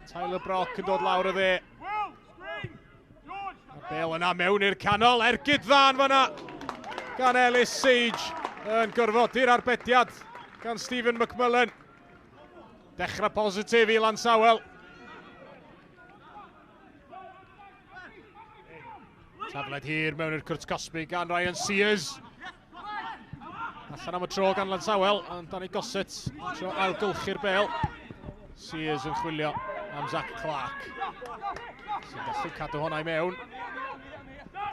Tyler Brock yn dod lawr o dde. Bel yna mewn i'r canol, ergyd ddan fanna gan Ellis Sage yn gorfodi'r arbediad gan Stephen McMullen. Dechrau positif i Llansawel. Tafled hir mewn i'r cwrt Cosby gan Ryan Sears. Allan am y tro gan Llansawel, ond Danny Gossett yn tro ailgylchu'r bel. Sears yn chwilio am Zach Clark, sy'n gallu cadw honna i mewn.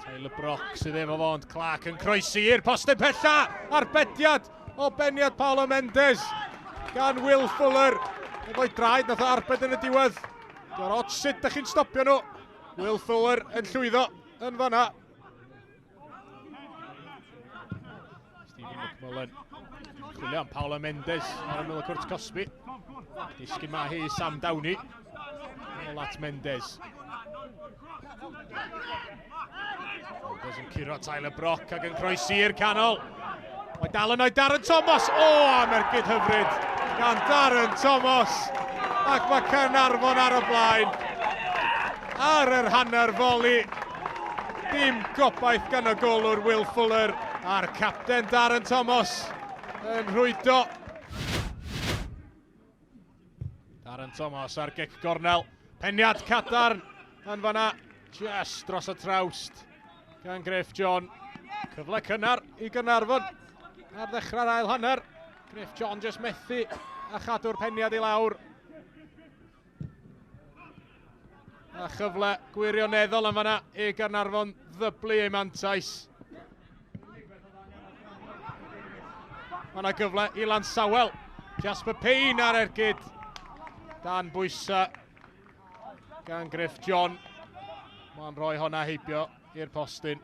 Tyler Brock sydd efo fo, ond Clark yn croesi i'r postyn pella. Arbediad o beniad Paolo Mendes gan Will Fuller. Efo'i draed nath o arbed yn y diwedd. Diolch ots sut ydych chi'n stopio nhw. Will Fuller yn llwyddo yn fanna. Stephen McMullen chwilio am Paolo Mendes ar ymyl y cwrt Cosby. Disgyn ma hi Sam Downey. Nôl at Mendes. Mendes yn curo Tyler Brock ac yn croesi i'r canol. Mae dal yn oed Darren Thomas. O, am ergyd hyfryd gan Darren Thomas. Ac mae Caernarfon ar y blaen. Ar yr hanner foli. Dim gobaith gan y golwr Will Fuller. A'r capten Darren Thomas yn rhwydo. Darren Thomas ar gic gornel. Peniad cadarn yn fanna. Just dros y trawst gan Griff John. Cyfle cynnar i Caernarfon ar ddechrau'r ail hanner. Griff John just methu a chadw'r peniad i lawr. A chyfle gwirioneddol yn fanna i Caernarfon ddyblu ei mantais. Mae yna gyfle i Llansawel. Jasper Payne ar ergyd. Dan bwysa gan Griff John. Mae'n rhoi honna heibio i'r postyn.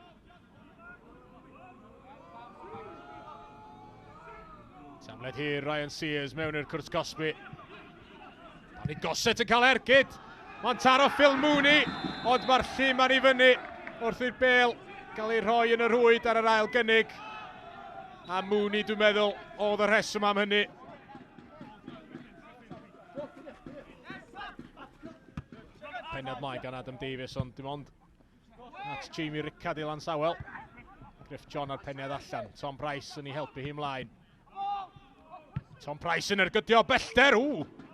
Tamled hir Ryan Sears mewn i'r cwrt Cosby. Danny Gossett yn cael ergyd. Mae'n taro Phil Mooney, ond mae'r llym ar ei fyny wrth i'r bel gael ei rhoi yn y rwyd ar yr ail gynnig. A Mooney, dwi'n meddwl, oedd y rheswm am hynny. Peniad mlaen gan Adam Davies, ond dim ond at Jamie Rickard i Llansawel. Griff John ar peniad allan. Tom Price yn ei helpu hi mlaen. Tom Price yn ergydio bellter.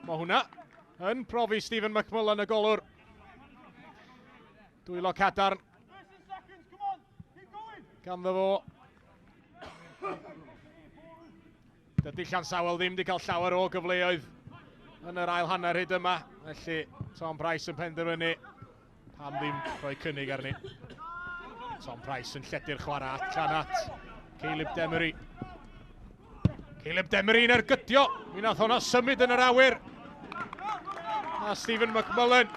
Mae hwnna yn profi Stephen McMullen y golwr. Dwylo cadarn. Ganddo fo. Dydy Llansawel ddim wedi cael llawer o gyfleoedd yn yr ail hanner hyd yma. Felly Tom Price yn penderfynu pam ddim rhoi cynnig arni. Tom Price yn lledu'r chwarae allan at Caleb Demery. Caleb Demery yn ergydio. Mi nath hwnna symud yn yr awyr. A Stephen McMullen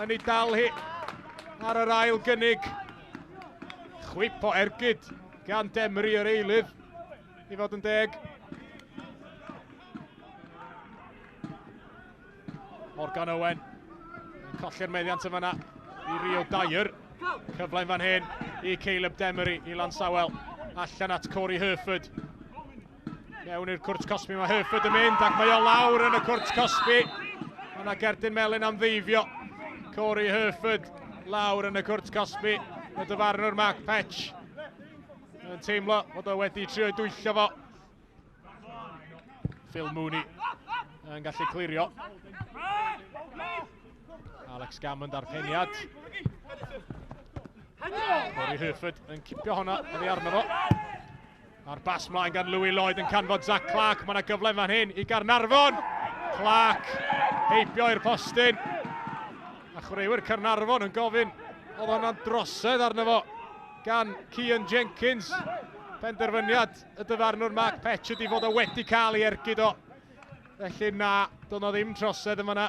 yn ei dal hi ar yr ail gynnig. Chwip o ergyd gan Demery yr eilydd i fod yn deg. Morgan Owen yn colli'r meddiant yn fanna i Rio Dyer. Cyflein fan hyn i Caleb Demery i Llansawel. Allan at Corey Herford. Mewn i'r cwrt Cosby, mae Herford yn mynd ac mae o lawr yn y cwrt Cosby. Yna Gerdyn Melyn am ddeifio. Corey Herford lawr yn y cwrt Cosby. Y dyfarnwr Mark Petch yn teimlo fod o wedi trio dwyllio fo. Phil Mooney yn gallu clirio. Alex Gammond ar peniad. Corey Herford yn cipio honna oddi arno fo. A'r bas mlaen gan Louis Lloyd yn canfod Zach Clark. Mae yna gyfle fan hyn i Caernarfon. Clark heibio i'r postyn. A chwaraewyr Caernarfon yn gofyn oedd hwnna'n drosedd arno fo gan Cian Jenkins. Penderfyniad y dyfarnwr Mark Petch ydi fod o wedi cael ei ergyd o. Felly na, doedd o ddim trosedd yn fanna.